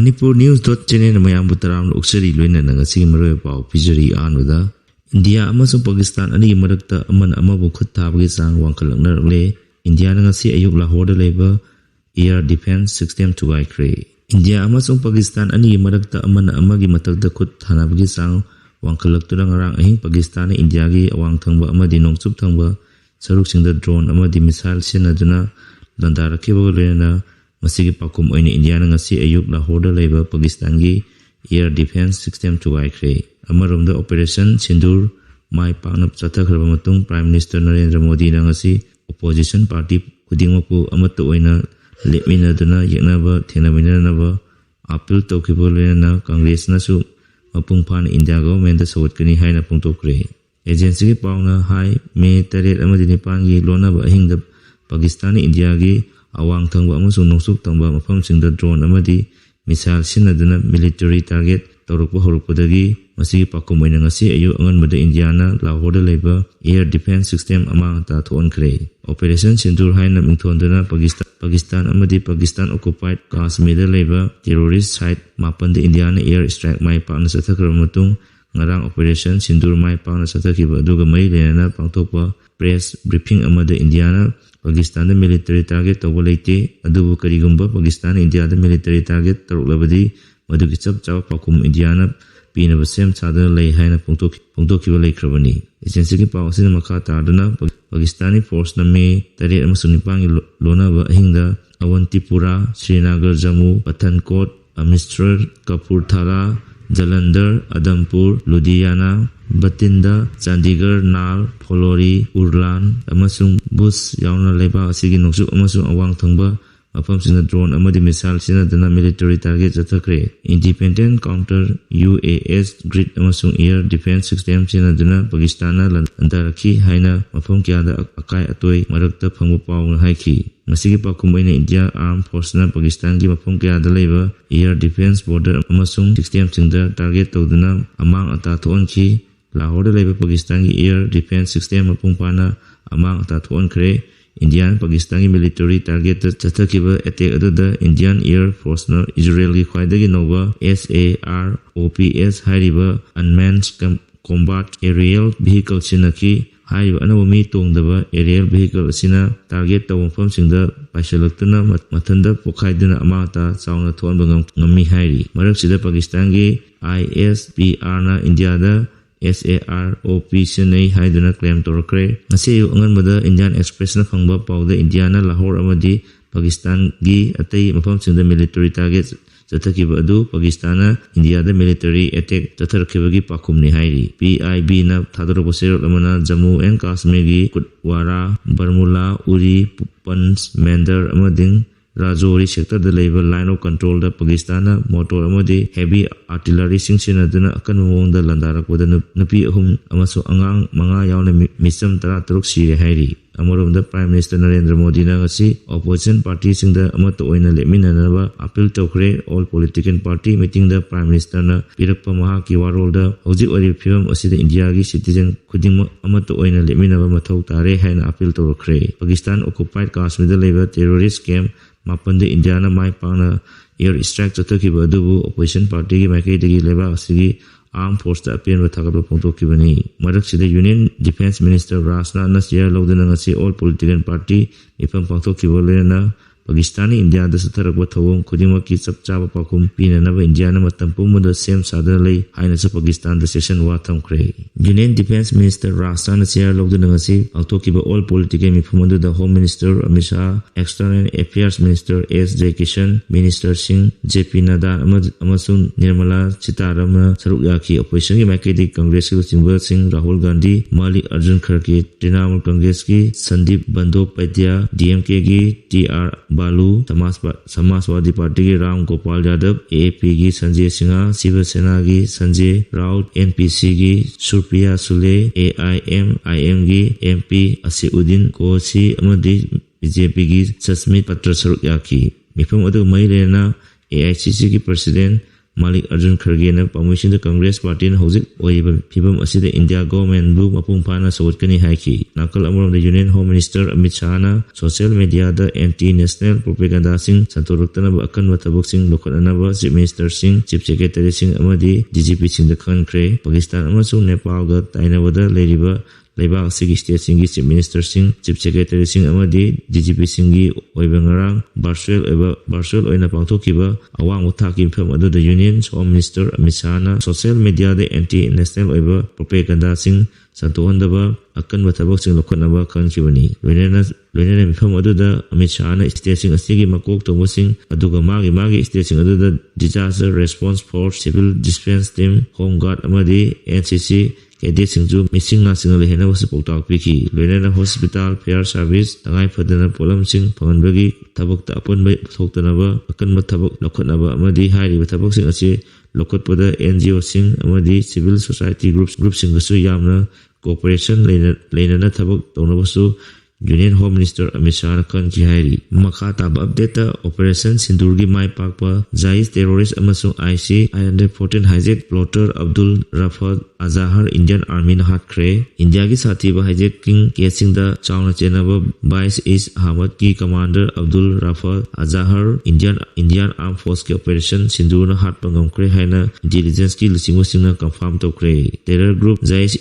Manipur News Channel Mayambu Taram Uksari Luina Nangasi Marapa Pijari Anuda India Amasu Pakistan Ani Marakta Aman Amabu Kutabagi Sang Wankalangner Le India Nangasi Ayuk Lahore Labor Air Defense System Thugaikhre India Amasu Pakistan Ani Marakta Aman Amagi Matakda Kut Hanabagi Sang Wankalakturang Rang Ahing Pakistan India Gi Awang Thangba Amadi Nongsup Thangba Saruk Singda Drone Amadi Missile Sinaduna Landarakiba Lena Masigi pakum oina India ngasi ayuk Lahore Labor Pakistan gi Air Defense System Thugaikhre amaromda Operation Sindur mai panap chathakhraba matung Prime Minister Narendra Modi ngasi opposition party khudingmaku amata oina lepminaduna yaknaba thenaminanaba appeal tawkhibo lena Congress nasu mapung phan India government da sawatkani haina pungtokre agency gi pauna hai May 8 amadi nipan gi lonaba ahingda Pakistani India gi Awang Thangba amasung Nongsuk Tangba mafamsingda drone amadi missile sinaduna military target tawrukpa horukpadagi masigi pakum oina ngasi ayu anganbada Indiana Lahore Labor Air Defense System amang ta thonkhre Operation Sindur haina mingthonduna Pakistan amadi Pakistan occupied Kashmir Labor terrorist site mapanda Indiana air strike mai pakna sathakra matung ngarang Operation Sindur mai pakna sathakhiba aduga mai lena pangthokpa press briefing amada Indiana Pakistan the military target tawalite adubu karigumba Pakistan India the military target taruklabadi madugi chap chaw pakum Indiana pinaba sem chadana lei haina pungtokhiba leikrabani agency ki pawsina makha tarduna Pakistani force na May 8 amasung 9 lonaba ahingda Awantipura Srinagar Jammu Pathankot Amritsar Kapurthala Jalandhar Adampur Ludhiana Batinda Chandigarh Nal Pholori Urlan amasung Bus yauna leba asigi noksuk amasung awang thangba mafamsingna drone amadi missile sinadana military target chathakre independent counter UAS grid amasung air defense system sinadana Pakistana landarakhi haina mafam kyada akai atoi marakta phangbu pawna haiki masigi pakumaina India Armed Force na Pakistan gi mafam kyada leba air defense border amasung system singda target tawduna amang ata thonki Lahore Labor Pakistan gi air defense system mapungpana amang ata thonkhre Indian Pakistani military target chathakiba attack adada Indian Air Force na Israel gi khwaidagi nova SAROPS hariba unmanned combat aerial vehicle sinaki hariba anawami tongdaba aerial vehicle asina target tawmfam singda paisalaktuna mathanda pokhaiduna amata chauna thonba ngammi hairi maraksida Pakistan gi ISPR na India da SAROP sinai haiduna claim torakre ngasi anganbada Indian Express na phangba pawda Indiana Lahore amadi Pakistan gi atai mafam singda military target chathakiba adu Pakistana India da military attack chatharakibagi pakumni hairi PIB na thadoroba serot amana Jammu and Kashmir gi Kutwara Barmula Uri Punch Mandar amading Rajouri sector the labor line of control the Pakistana motor amadi heavy artillery sinaduna akan mawongda landarakpada napi ahum amaso angang manga yauna misam 13 sire hairi amoromda Prime Minister Narendra Modi na ngasi opposition party singda amato oina leminanaba appeal tokre all political party meeting the Prime Minister na pirakpa maha ki warol da hojik ori phim asida India gi citizen khuding amato oina leminaba mathau tare haina appeal tokre Pakistan occupied Kashmir labor terrorist camp mapanda Indiana mai pangna air strike chathakiba adubu opposition party gi maikaidagi leba asigi Armed Force da appeal thakaba pongtokibani maraksida Union Defense Minister Rajnath Nasir lodana ngasi all political party ipam pongtokiba lena Pakistani India da satharakba thawong khudimaki chapchaba pakum pinanaba India na matam pumda sem sadana lei haina sa Pakistan da session wa thamkre Union Defense Minister Rajnath Nasir lodana ngasi pongtokiba all political mifumanda da Home Minister Amit Shah External Affairs Minister S.J. Kishan Minister Singh J.P. Nadar amasung Nirmala Sitaram saruk yaki opposition gi maikaidi Congress ki Simba Singh Rahul Gandhi Malik Arjun Kharge Trinamool Congress ki Sandeep Bandyopadhyay DMK gi TR Balu Samaswadi Party ki Ram Gopal Yadav AAP ki Sanjay Singha Shiva Sena ki Sanjay Raut NPC ki Surpriya Sule AIM ki MP Asiuddin Kosi amadi BJP ki Sasmit Patra saruk yaki mifam adu mai lena AICC ki President Arjun Khargena Pamuishin the Congress Party in Hosik Oiba Pibum Asida India government Blue Mapung Pana Sotkani Haiki Nakal Amor the Union Home Minister Amit Shahna social media the anti-national propaganda sing Santorutana Akan Watabuk Sing Lokanaba Chief Minister Sing Chief Secretary Sing Amadi DGP Sing the Thugaikhre Pakistan Amasu Nepal the Tainawada Ladiba Laibak Sigi State Singi Chief Minister Sing Chief Secretary Sing Amadi DGP Singi Oibangarang Barsuel Oina Pangtokiba Awang Utaki from Adu the Union Home Minister Amit Shahna social media the anti-national Oiba propaganda sing Santohandaba Akan Watabok Sing Lokanaba Kankibani Loinana Mifam Aduda Amit Shahna State Sing Asigi Makok Tomusing Aduga Magi State Sing Aduda Disaster Response Force Civil Defense Team Home Guard Amadi NCC Kede Singju missing na single hena was Poktak Wiki, Loinana Hospital Fair Service, Tangai Fadana Polam Sing, Panganbagi, Tabok the Upon by Toktanaba, Akan Matabok, Lokanaba, Amadi, Hari, Watabok Sing Asi, Lokot Pada, NGO Sing, Amadi, Civil Society Groups Sing Gasu Yamna, Cooperation, Lainana Tabok, Donabasu, Union Home Minister Amit Shahna Khan Kihari Makata update Operation Sindurgi Mai Pakpa Jais terrorist amasung IC I-114 hijack plotter Abdul Rafat Azahar Indian Army na Thugaikhre India ki sathiba hijacking casing the chauna chenaba 22 East Ahmad ki commander Abdul Rafat Azahar Indian Armed Force ki Operation Sindur na hat pangamkre haina intelligence ki lusingo singna confirm tokre terror group Jais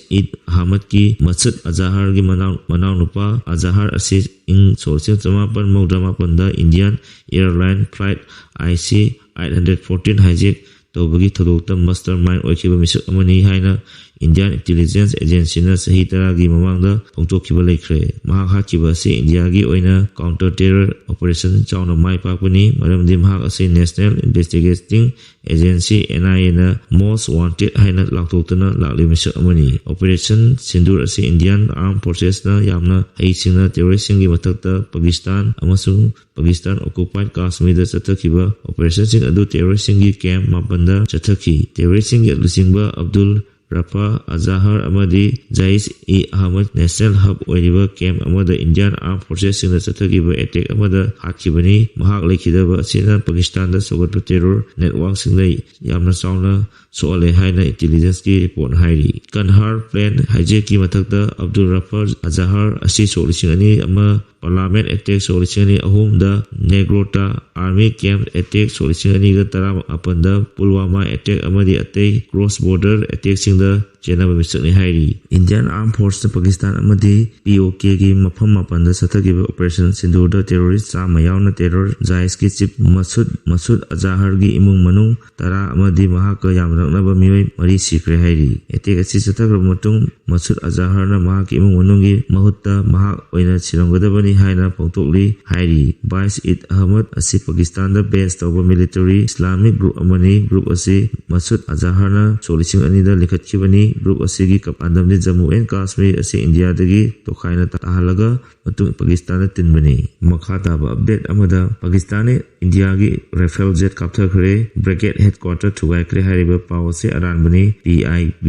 Ahmad ki Masud Azahar ki manau nupa Azahar Assis in Social Samapan Maudamapan Indian Airline Flight IC I-114 hijack Tobagi Todokta Mastermind Oikiba Misuk Amani Haina Indian Intelligence Agency na sahi taragi mamangda pongtokkiba leikre mahak hakiba ase India gi oina counter terror operation chauna mai pakpani maramdi mahak ase National Investigating Agency NIA na most wanted haina laktoktana lakli misuk amani operation Sindur ase Indian Armed Forces na yamna haisingna terrorist singi matakta Pakistan amasung Pakistan occupied Kashmir da chathakhiba operation sing adu terrorist singi camp mapanda chathaki terrorist singi lusingba Abdul Rafa Azahar Amadi Jais Ahmad National Hub Oiriba Camp Amada Indian Armed Forces in the Satagiba attack Amada Hakibani Mahak Lekidaba Sina Pakistan the Sogot terror networks in the Yamna Sauna Soale Haina Intelligence ki report Hairi Kanhar plan hijack Matakta Abdul Rafa Azahar Asi Solisingani Ama Parliament attack Solisingani Ahum the Negrota Army Camp attack Solisingani Taram Apanda Pulwama attack Amadi attack cross border attack the Jenaba Misakni Hairi Indian Armed Forces Pakistan Amadi POK ki Mafam Mapanda Satagiba Operation Sindur the terrorist Mayauna terror Jais ki Chief Masud Azahar gi Imung Manung Tara Amadi Mahaka Yamraknaba Mioi Mari Sikre Hairi attack asi Satagra Matung Masud Azahar na Mahak Imung Manungi Mahutta Mahak Oina Sirangadabani Haina Pongtokli Hairi Vice Eid Ahmad asi Pakistan the best of military Islamic group Amani group asi Masud Azahar na Solising Anida Likhatkibani group asigi kapandam ni Jammu and Kashmir ase India dagi tokhaina tahalaga matung Pakistan tinbani makhata ba update amada Pakistan India gi Rifle jet Thugaikhre brigade headquarter Thugaikhre hariba paw se aranbani PIB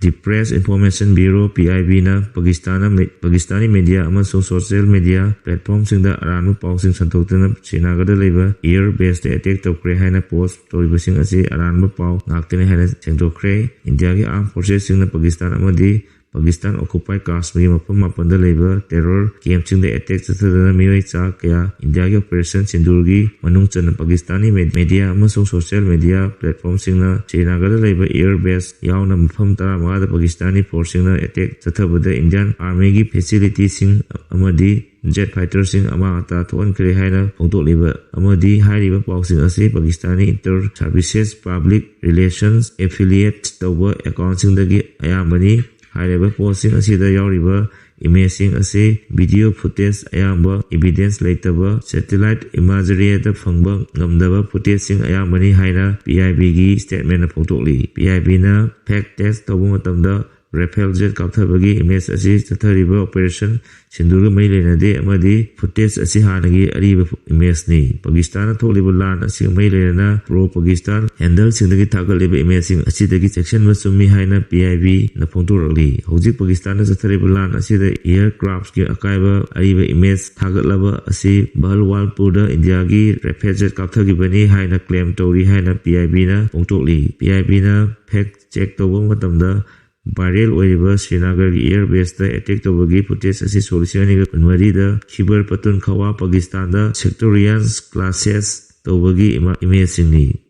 the Press Information Bureau PIB na Pakistani media amasung social media platform singda aranbu paw sing santoktana Srinagar leba air base attack tokre haina post toribasing ase aranbu paw ngaktene haina sengtokre India gi armed forces singna Pakistan amadi Pakistan occupied Kashmir mafam mapanda leba terror camp singda attack chathadana mioi cha kaya India gi operation Sindurgi manung chana Pakistani media amasung social media platform singna Srinagar leba air base yauna mafam tara magada Pakistani force singna attack chathabada Indian army gi facility sing amadi jet fighter sing ama ta thon kre haina pongtok liba amadi hairiba pausing ase Pakistani inter services public relations affiliate tawba account sing dagi ayambani hairiba posting asida yauriba imaging ase video footage ayamba evidence laitaba satellite imagery da phangba ngamdaba footage sing ayambani haina PIB gi statement na pongtokli PIB na fact test tawba matamda Rifle jet kapthabagi image asi chathariba operation Sindurga mai lenade amadi footage asi hanagi ariba image ni Pakistan tholiba lan asi mai lena pro Pakistan handle singdagi thagaliba image sing asidagi section masumi haina PIB na phongtorali hojik Pakistan na chathariba lan asida aircrafts ki akaiba ariba image thagalaba asi Balwalpur India gi Rifle jet kapthagibani haina claim tori haina PIB na phongtokli PIB na fact check toba matamda viral oiriba Srinagar airbase da attack tobagi footage asi solution ga kunwari da Khyber Pakhtunkhwa Pakistan da sectorial classes tobagi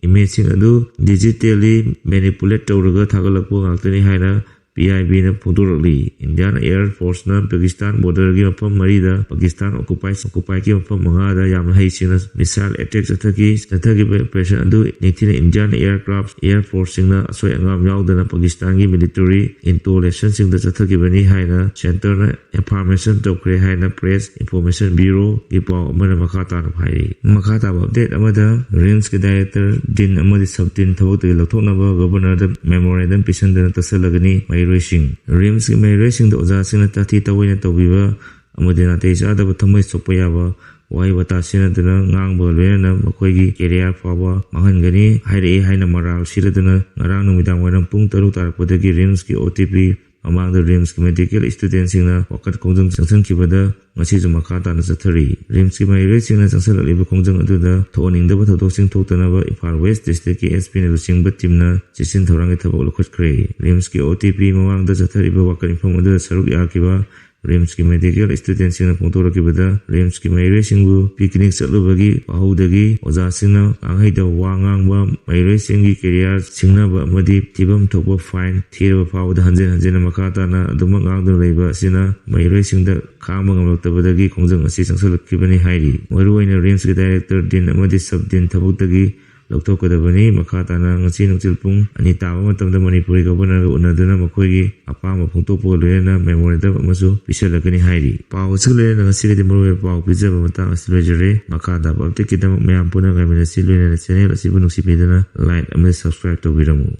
image adu digitally manipulate tawraga thagalakpo ngakhtani haina PIB na phongtorali Indian Air Force na Pakistan border gi mafam marida Pakistan occupy ki mafam manga da yamna haisina missile attack chathagi operation adu nithina Indian Air Force singna asoi angam yaudana Pakistan gi military installation singda chathagi bani haina center na information tokre haina press information bureau gi paw amana makata na phai makata update amada RIMS ki director din amadi subtin thabuk te lathokna ba governor da memorandum pisan da tasalagani RIMS ki mai racing da oza sina tathi tawina tawiba amadina teisa da thamai sopaya ba wai wata sina dana ngang ba lena makoi gi career fawa mahangani haire haina maral siradana ngarang numidang wanam pung taru tarpodagi RIMS ki OTP among the RIMS ki medical students singna wakat kongjang sangsan kibada ngasi juma khata na chathari RIMS ki mai racing na changsal liba kongjang adu da thoning da thodok sing thoktana ba Imphal West district ki SP na sing bat timna chisin thorang ki thabok lokhatkre RIMS ki OTP mamang da chathari ba wakat infom adu saruk ya kiba RIMS ki medical students singna phongtora kibada RIMS ki mai racing bu picnic chatlubagi pahudagi oza singna anghai da wangang ba mai racing gi career singna ba amadi tibam thokba fine thirba pawda hanjen makata na aduma ngangdu leiba sina mai racing da khangba ngamloktabadagi kongjang asi changsalakibani hairi maruaina RIMS ki director din amadi subdin thabukdagi lokthokadabani makata na ngasi nungchil pung ani tawa matamda Manipuri governor unaduna makoigi apama phongtokpo loena memorandum amasu pisalakani hairi paw chulena ngasi de morwe paw pijaba matang asilejare makata update kidam mayam puna ngamina silena channel asibu nuksipidana like and subscribe to biramu